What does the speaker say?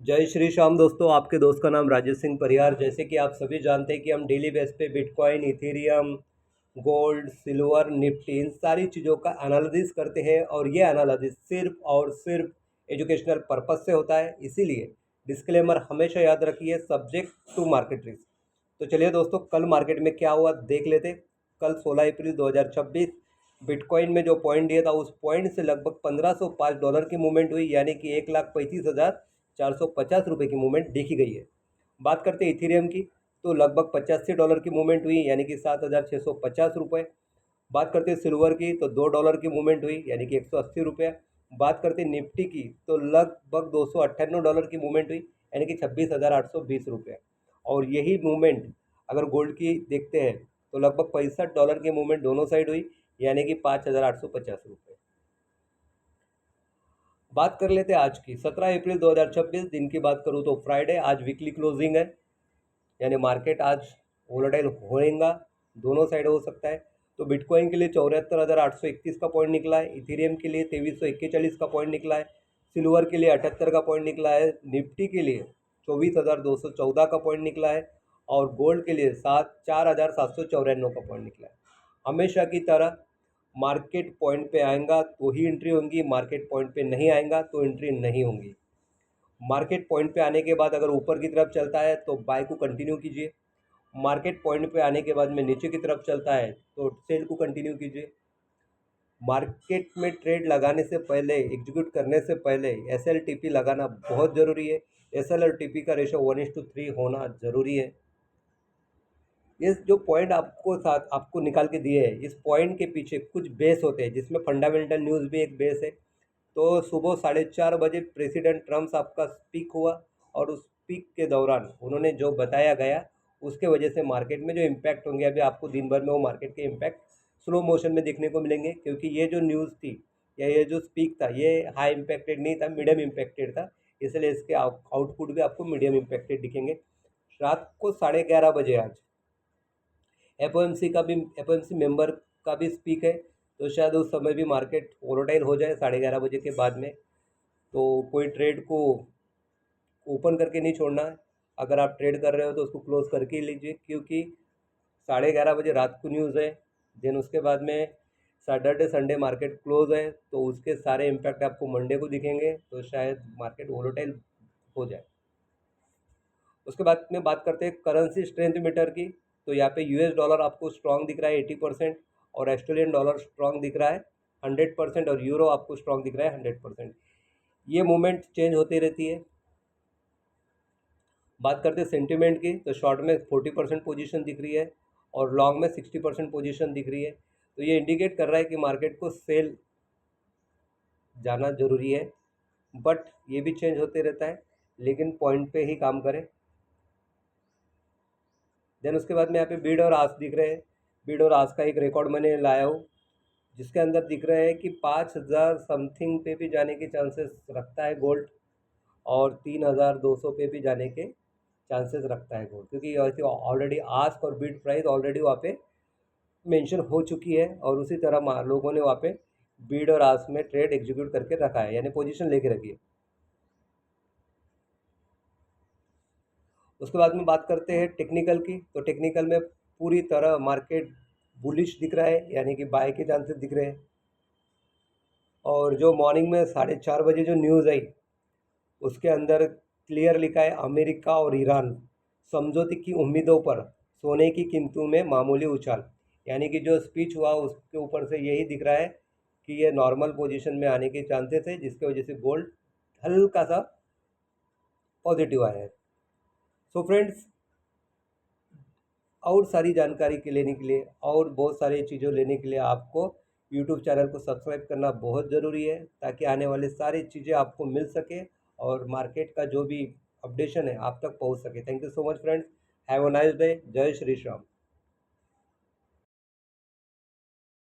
जय श्री श्याम दोस्तों, आपके दोस्त का नाम राजेश सिंह परिहार। जैसे कि आप सभी जानते हैं कि हम डेली बेस पे bitcoin, ethereum, gold, silver, Nifty इन सारी चीज़ों का एनालिसिस करते हैं और ये एनालिसिस सिर्फ और सिर्फ एजुकेशनल पर्पस से होता है। इसीलिए डिस्क्लेमर हमेशा याद रखिए, सब्जेक्ट टू मार्केट रिस्क। तो चलिए दोस्तों, कल मार्केट में क्या हुआ देख लेते। कल 16 अप्रैल 2026 बिटकॉइन में जो पॉइंट दिया था उस पॉइंट से लगभग $1505 की मूवमेंट हुई, यानी कि 1,35,450 रुपये की मूवमेंट देखी गई है। बात करते हैं इथेरियम की, तो लगभग $85 की मूवमेंट हुई, यानी कि 7,650 रुपये। बात करते हैं सिल्वर की, तो $2 की मूवमेंट हुई, यानी कि 180 रुपये। बात करते हैं निफ्टी की, तो लगभग $298 की मूवमेंट हुई, यानी कि 26,820 रुपये। और यही मूवमेंट अगर गोल्ड की देखते हैं तो लगभग $65 की मूवमेंट दोनों साइड हुई, यानी कि 5,850 रुपये। बात कर लेते हैं आज की 17 अप्रैल 2026 दिन की बात करूँ तो फ्राइडे, आज वीकली क्लोजिंग है, यानी मार्केट आज वोलेटाइल होएगा, दोनों साइड हो सकता है। तो बिटकॉइन के लिए 74,821 का पॉइंट निकला है, इथेरियम के लिए 2341 का पॉइंट निकला है, सिल्वर के लिए 78 का पॉइंट निकला है, निफ्टी के लिए 24,214 का पॉइंट निकला है और गोल्ड के लिए 4,794 का पॉइंट निकला है। हमेशा की तरह मार्केट पॉइंट पे आएगा तो ही एंट्री होंगी, मार्केट पॉइंट पे नहीं आएगा तो एंट्री नहीं होंगी। मार्केट पॉइंट पे आने के बाद अगर ऊपर की तरफ चलता है तो बाय को कंटिन्यू कीजिए, मार्केट पॉइंट पे आने के बाद में नीचे की तरफ चलता है तो सेल को कंटिन्यू कीजिए। मार्केट में ट्रेड लगाने से पहले, एग्जीक्यूट करने से पहले SLTP लगाना बहुत ज़रूरी है। SL और TP का रेशो 1:3 होना ज़रूरी है। ये जो पॉइंट आपको निकाल के दिए हैं, इस पॉइंट के पीछे कुछ बेस होते हैं, जिसमें फंडामेंटल न्यूज़ भी एक बेस है। तो सुबह 4:30 बजे प्रेसिडेंट ट्रम्प आपका स्पीक हुआ और उस स्पीक के दौरान उन्होंने जो बताया गया उसके वजह से मार्केट में जो इम्पैक्ट होंगे, अभी आपको दिन भर में वो मार्केट के इम्पैक्ट स्लो मोशन में देखने को मिलेंगे, क्योंकि ये जो न्यूज़ थी या ये जो स्पीक था ये हाई इम्पैक्टेड नहीं था, मीडियम इम्पैक्टेड था। इसलिए इसके आउटपुट भी आपको मीडियम इम्पैक्टेड दिखेंगे। रात को 11:30 बजे आज एफ मेंबर का भी स्पीक है, तो शायद उस समय भी मार्केट वोलेटाइल हो जाए 11:30 बजे के बाद में। तो कोई ट्रेड को ओपन करके नहीं छोड़ना है, अगर आप ट्रेड कर रहे हो तो उसको क्लोज करके ही लीजिए, क्योंकि 11:30 बजे रात को न्यूज़ है। देन उसके बाद में सैटरडे संडे मार्केट क्लोज है, तो उसके सारे इम्पैक्ट आपको मंडे को दिखेंगे, तो शायद मार्केट वोलेटाइल हो जाए। उसके बाद में बात करते हैं करेंसी स्ट्रेंथ मीटर की, तो यहाँ पे US डॉलर आपको स्ट्रांग दिख रहा है 80% और ऑस्ट्रेलियन डॉलर स्ट्रांग दिख रहा है 100% और यूरो आपको स्ट्रांग दिख रहा है 100%। ये मूवमेंट चेंज होती रहती है। बात करते हैं सेंटिमेंट की, तो शॉर्ट में 40% पोजीशन दिख रही है और लॉन्ग में 60% पोजीशन दिख रही है। तो ये इंडिकेट कर रहा है कि मार्केट को सेल जाना ज़रूरी है, बट ये भी चेंज होते रहता है, लेकिन पॉइंट पे ही काम करें। देन उसके बाद में यहाँ पे बीड और आस्क दिख रहे हैं। बीड और आस्क का एक रिकॉर्ड मैंने लाया हूँ, जिसके अंदर दिख रहा है कि 5,000 समथिंग पे भी जाने के चांसेस रखता है गोल्ड और 3,200 पे भी जाने के चांसेस रखता है गोल्ड, क्योंकि ऑलरेडी आस्क और बीड प्राइस ऑलरेडी वहाँ पे मेंशन हो चुकी है और उसी तरह लोगों ने वहाँ पे बीड और आस्क में ट्रेड एग्जीक्यूट करके रखा है, यानी पोजीशन लेके रखी है। उसके बाद में बात करते हैं टेक्निकल की, तो टेक्निकल में पूरी तरह मार्केट बुलिश दिख रहा है, यानी कि बाय के चांसेस दिख रहे हैं। और जो मॉर्निंग में 4:30 बजे जो न्यूज़ आई उसके अंदर क्लियर लिखा है, अमेरिका और ईरान समझौते की उम्मीदों पर सोने की कीमतों में मामूली उछाल। यानी कि जो स्पीच हुआ उसके ऊपर से यही दिख रहा है कि ये नॉर्मल पोजीशन में आने के चांसेस है, जिसकी वजह से गोल्ड हल्का सा पॉजिटिव आया है। सो फ्रेंड्स, और सारी जानकारी के लेने के लिए और बहुत सारी चीज़ों लेने के लिए आपको यूट्यूब चैनल को सब्सक्राइब करना बहुत ज़रूरी है, ताकि आने वाली सारी चीज़ें आपको मिल सके और मार्केट का जो भी अपडेशन है आप तक पहुंच सके। Thank you so much friends, have a nice day. जय श्री श्याम।